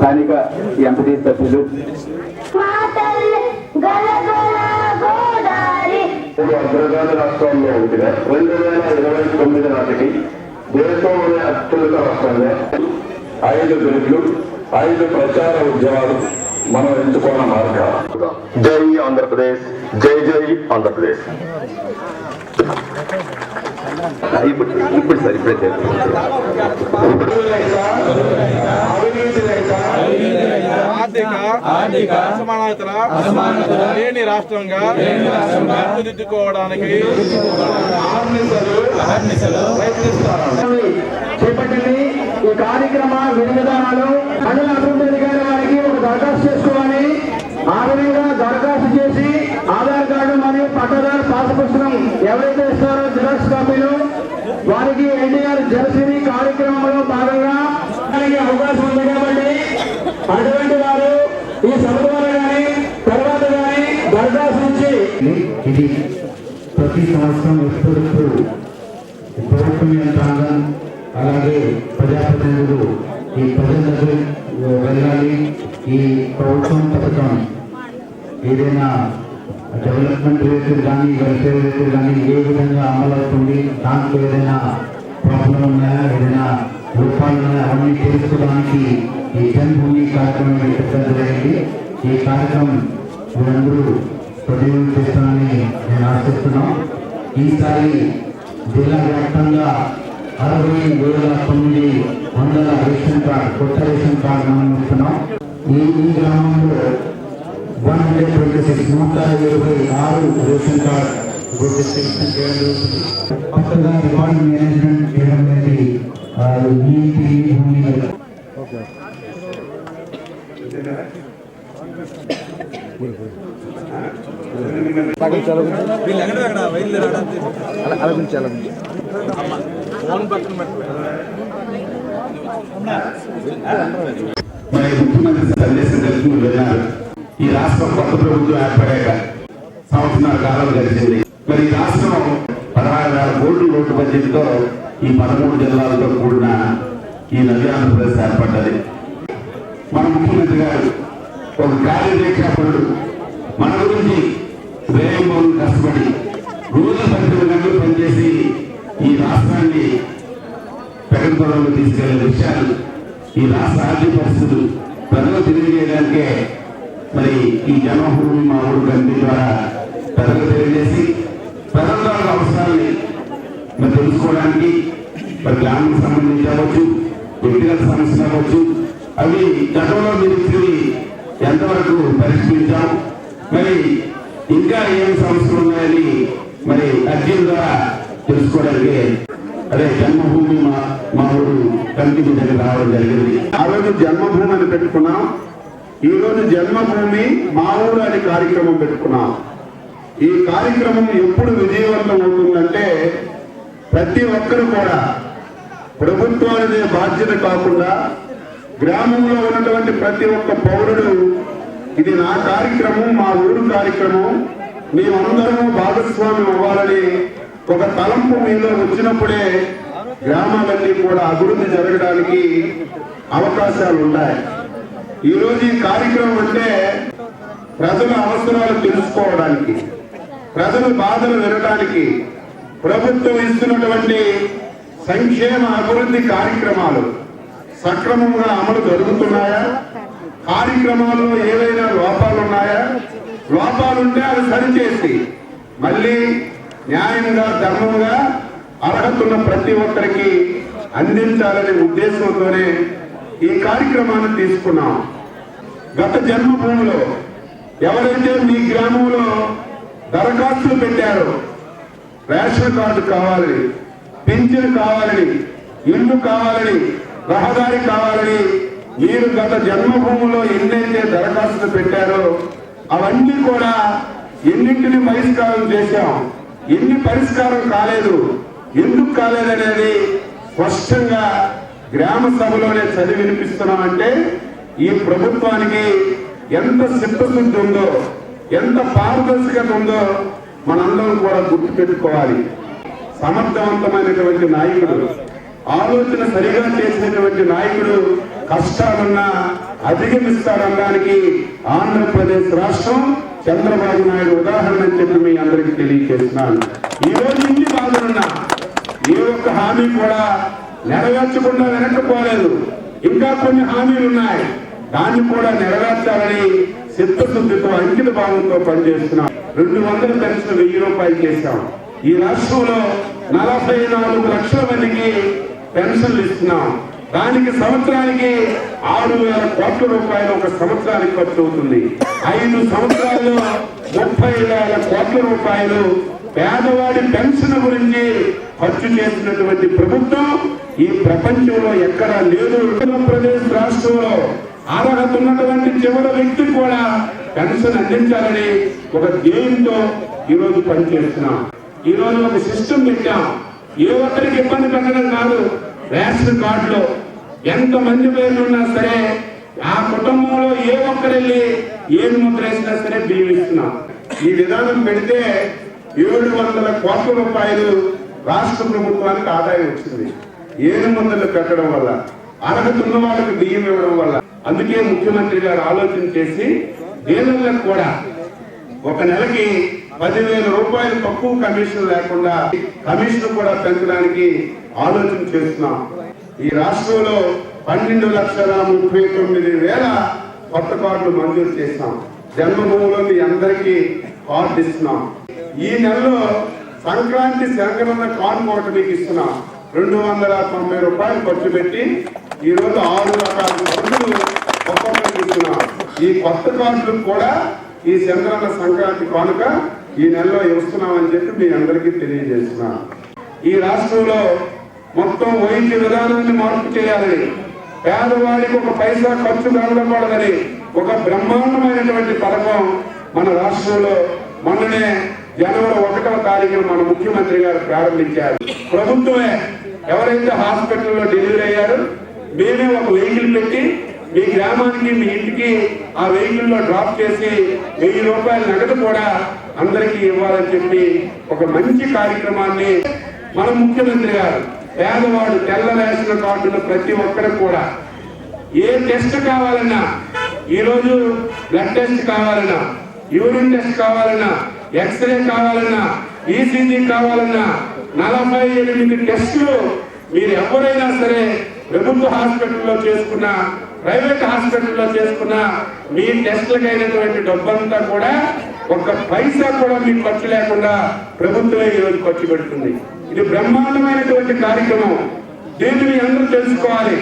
స్థానిక ఎంపీ సభ్యులు అగ్రగామి రాష్ట్రాల్లో ఉంటే 2029 నాటికి దేశంలోనే అత్యున్నత రాష్ట్రంగా 5 బిల్లులు 5 ప్రచార ఉద్యమాలు మనం ఎంచుకున్న మార్గం. జై ఆంధ్రప్రదేశ్, జై జై ఆంధ్రప్రదేశ్. ఇప్పుడు సార్ ఇప్పుడే ఆర్థిక అసమానతల లేని రాష్ట్రంగా తీర్చిదిద్దుకోవడానికి చేపట్టండి. ఈ కార్యక్రమ విధి విధానాలు మండల అభివృద్ధి అధికారి వారికి ఒక దరఖాస్తు చేసుకోవాలి. ఆ విధంగా దరఖాస్తు చేసి ఆధార్ కార్డు మరియు పట్టదారు పాస్ పుస్తకం ఎవరైతే ఇస్తారో జిరాక్స్ కాపీలు వారికి ఎన్టీఆర్ జలసిరి కార్యక్రమంలో భాగంగా అవకాశం ఉంది కాబట్టి అటువంటి వారు ఈ సభ ద్వారా కానీ తర్వాత కానీ దరఖాస్తు ఇచ్చి ఇది ప్రతి సంవత్సరం ఎప్పుడెప్పుడు ప్రభుత్వం యంత్రాంగం అలాగే ప్రజాప్రతినిధులు ఈ ప్రజల దగ్గర వెళ్ళాలి. ఈ ప్రభుత్వం పథకం ఏదైనా డెవలప్మెంట్ రిలేటెడ్ కానీ వెల్ఫేర్ రిలేటెడ్ కానీ ఏ విధంగా అమలు అవుతుంది, దాంట్లో ఏదైనా ప్రాబ్లం ఉన్నాయా, ఏదైనా లోపాలు ఉన్నాయా అవన్నీ తెలుసుకోవడానికి ఈ జన్మభూమి కార్యక్రమం పెట్టడం జరిగింది. ఈ కార్యక్రమం మీరందరూ సద్వినియోగం చేస్తానని నేను ఆశిస్తున్నాం. ఈసారి జిల్లా వ్యాప్తంగా 60,900 రేషన్ కార్డు కొత్త రేషన్ కార్డు మనం ఇస్తున్నాం. ఈ గ్రామంలో 126 రేషన్ కార్డు రిజిస్ట్రేషన్ చేయడం జరుగుతుంది. కొత్తగా రికార్డ్ మేనేజ్మెంట్ చేయడం అనేది భూమి మరి ముఖ్యమంత్రి సందేశం తెలుసుకుని వెళ్ళారు. ఈ రాష్ట్రం కొత్త ప్రభుత్వం ఏర్పడాక సంవత్సరాల కాలం గడిచింది. మరి ఈ రాష్ట్రం 16,000 కోట్ల రోడ్డు బడ్జెట్తో ఈ 13 జిల్లాలతో కూడిన ఈ నవ్య ఆంధ్రప్రదేశ్ ఏర్పడ్డది. మన ముఖ్యమంత్రి గారు ఒక కార్యదీక్షాపరుడు మన గురించి వేయంబోలు కష్టపడి రోజు 12 గంటలు పనిచేసి ఈ రాష్ట్రాన్ని ప్రగతిలో తీసుకెళ్లే విషయాలు, ఈ రాష్ట్ర ఆర్థిక పరిస్థితులు ప్రజలు తెలియజేయడానికే మరి ఈ జన్మభూమి మా ఊరు కమిటీ ద్వారా ప్రజలు తెలియజేసి ప్రజల అవసరాన్ని మరి తెలుసుకోవడానికి మరి గ్రామానికి సంబంధించి అవ్వచ్చు, వ్యక్తిగత సమస్యలు అవ్వచ్చు, అవి గతంలో మీరు ఎంతవరకు పరిష్కరించాం, మరి ఇంకా ఏం సమస్యలు ఉన్నాయని మరి అర్జీల ద్వారా తెలుసుకోవడానికి అదే జన్మభూమి మా ఊరు కమిటీ దగ్గర రావడం జరిగింది. ఆ రోజు జన్మభూమి అని పెట్టుకున్నాం. ఈ రోజు జన్మభూమి మా ఊరు అని కార్యక్రమం పెట్టుకున్నాం. ఈ కార్యక్రమం ఎప్పుడు విజయవంతం అవుతుందంటే ప్రతి ఒక్కరు కూడా ప్రభుత్వానిదే బాధ్యత కాకుండా గ్రామంలో ఉన్నటువంటి ప్రతి ఒక్క పౌరుడు ఇది నా కార్యక్రమం, మా ఊరు కార్యక్రమం, మేమందరము భాగస్వామ్యం అవ్వాలని ఒక తలంపు మీలో వచ్చినప్పుడే గ్రామాలన్నీ కూడా అభివృద్ధి జరగడానికి అవకాశాలు ఉన్నాయి. ఈరోజు ఈ కార్యక్రమం అంటే ప్రజల అవసరాలు తెలుసుకోవడానికి, ప్రజల బాధలు వినడానికి, ప్రభుత్వం ఇస్తున్నటువంటి సంక్షేమ అభివృద్ధి కార్యక్రమాలు సక్రమంగా అమలు జరుగుతున్నాయా, కార్యక్రమాల్లో ఏవైనా లోపాలున్నాయా, లోపాలుంటే అవి సరిచేసి మళ్ళీ న్యాయంగా ధర్మంగా అర్హత ఉన్న ప్రతి ఒక్కరికి అందించాలనే ఉద్దేశంతోనే ఈ కార్యక్రమాన్ని తీసుకున్నాం. గత జన్మభూమిలో ఎవరైతే మీ గ్రామంలో దరఖాస్తులు పెట్టారో రేషన్ కార్డు కావాలని, పింఛను కావాలని, ఇల్లు కావాలని, రహదారి కావాలని మీరు గత జన్మభూమిలో ఎన్నైతే దరఖాస్తులు పెట్టారో అవన్నీ కూడా ఎన్నింటిని పరిష్కారం చేశాం, ఎన్ని పరిష్కారం కాలేదు, ఎందుకు కాలేదనేది స్పష్టంగా గ్రామ సభలోనే చదివి వినిపిస్తున్నామంటే ఈ ప్రభుత్వానికి ఎంత చిత్తశుద్ధి ఉందో, ఎంత పారదర్శకత ఉందో మనందరం కూడా గుర్తుపెట్టుకోవాలి. సమర్థవంతమైనటువంటి నాయకుడు, ఆలోచన సరిగా చేసినటువంటి నాయకుడు కష్టాలున్నా అధిగమిస్తారనడానికి ఆంధ్రప్రదేశ్ రాష్ట్రం చంద్రబాబు నాయుడు ఉదాహరణ అని చెప్పి మీ అందరికీ తెలియజేస్తున్నాను. ఈ రోజు ఇన్ని బాధలున్నా ఏ ఒక్క హామీ కూడా నెరవేర్చకుండా వెనక్కిపోలేదు. ఇంకా కొన్ని హామీలు ఉన్నాయి, దాన్ని కూడా నెరవేర్చాలని చిత్తశుద్ధితో అంకిత భావంతో పనిచేస్తున్నాం. 200 పెన్షన్ 1000 రూపాయలు చేశాం. ఈ రాష్ట్రంలో 44 లక్షల మందికి పెన్షన్లు ఇస్తున్నాం. దానికి సంవత్సరానికి 6,000 కోట్ల రూపాయలు ఒక సంవత్సరానికి ఖర్చు అవుతుంది. 5 సంవత్సరాల్లో 30,000 కోట్ల రూపాయలు పేదవాడి పెన్షన్ గురించి ఖర్చు చేసినటువంటి ప్రభుత్వం ఈ ప్రపంచంలో ఎక్కడా లేదు. ఆంధ్రప్రదేశ్ రాష్ట్రంలో అర్హత ఉన్నటువంటి చివరి వ్యక్తి కూడా పెన్షన్ అందించాలని ఒక ధ్యేయంతో ఈరోజు పనిచేస్తున్నాం. ఈరోజు ఒక సిస్టమ్ పెట్టాం. ఏ ఒక్కరికి ఇబ్బంది పెట్టడం కాదు. రేషన్ కార్డులో ఎంతమంది పేర్లు ఉన్నా సరే ఆ కుటుంబంలో ఏ ఒక్కరెళ్ళి ఏడు ముద్ర వేసినా సరే బియ్యం ఇస్తున్నాం. ఈ విధానం పెడితే 700 కోట్ల రూపాయలు రాష్ట్ర ప్రభుత్వానికి ఆదాయం వచ్చింది. 700 పెట్టడం వల్ల, అర్హత ఉన్న వాళ్ళకి బియ్యం ఇవ్వడం వల్ల. అందుకే ముఖ్యమంత్రి గారు ఆలోచన చేసి డీలర్లకు కూడా ఒక నెలకి 10,000 రూపాయలు తక్కువ కమిషన్ లేకుండా కమిషన్ కూడా పెంచడానికి ఆలోచన చేస్తున్నాం. ఈ రాష్ట్రంలో 12,39,000 కొత్త కార్డులు మంజూరు చేస్తాం. జన్మభూమిలో మీ అందరికీ కార్డు ఇస్తున్నాం. ఈ నెలలో సంక్రాంతి సంక్రమణ కార్డు ఒకటి మీకు ఇస్తున్నాం. 290 రూపాయలు ఖర్చు పెట్టి ఈరోజు 6 రకాల కార్డులు ఒక్కొక్కరికి ఇస్తున్నాం. ఈ కొత్త కార్డులకు కూడా ఈ చంద్రన్న సంక్రాంతి కానుక ఈ నెలలో ఇస్తున్నామని చెప్పి మీ అందరికీ తెలియజేస్తున్నాం. ఈ రాష్ట్రంలో మొత్తం వైద్య విధానాన్ని మార్పు చేయాలని, పేదవాడికి ఒక పైసా ఖర్చు కావడకూడదని ఒక బ్రహ్మాండమైనటువంటి పథకం మన రాష్ట్రంలో మొన్ననే జనవరి 1వ తారీఖున మన ముఖ్యమంత్రి గారు ప్రారంభించారు. ప్రభుత్వమే ఎవరైతే హాస్పిటల్లో డెలివరీ అయ్యారో మేమే ఒక వెహికల్ పెట్టి మీ గ్రామానికి మీ ఇంటికి ఆ వెహికల్ లో డ్రాప్ చేసి 1000 రూపాయల నగదు కూడా అందరికీ ఇవ్వాలని చెప్పి ఒక మంచి కార్యక్రమాన్ని మన ముఖ్యమంత్రి గారు పేదవాడు తెల్ల రేషన్ కార్డున్న ప్రతి ఒక్కరికి కూడా ఏ టెస్ట్ కావాలన్నా, ఈరోజు బ్లడ్ టెస్ట్ కావాలన్నా, యూరిన్ టెస్ట్ కావాలన్నా, ఎక్స్రే కావాలన్నా, ఈసీజీ కావాలన్నా 48 టెస్టులు మీరు ఎవరైనా సరే ప్రభుత్వ హాస్పిటల్లో చేసుకున్న, ప్రైవేట్ హాస్పిటల్లో చేసుకున్న మీ టెస్టులకు అయినటువంటి డబ్బంతా కూడా ఒక్క పైసా కూడా మీకు ఖర్చు లేకుండా ప్రభుత్వమే ఈరోజు ఖర్చు పెడుతుంది. ఇది బ్రహ్మాండమైనటువంటి కార్యక్రమం. దీన్ని అందరూ తెలుసుకోవాలి.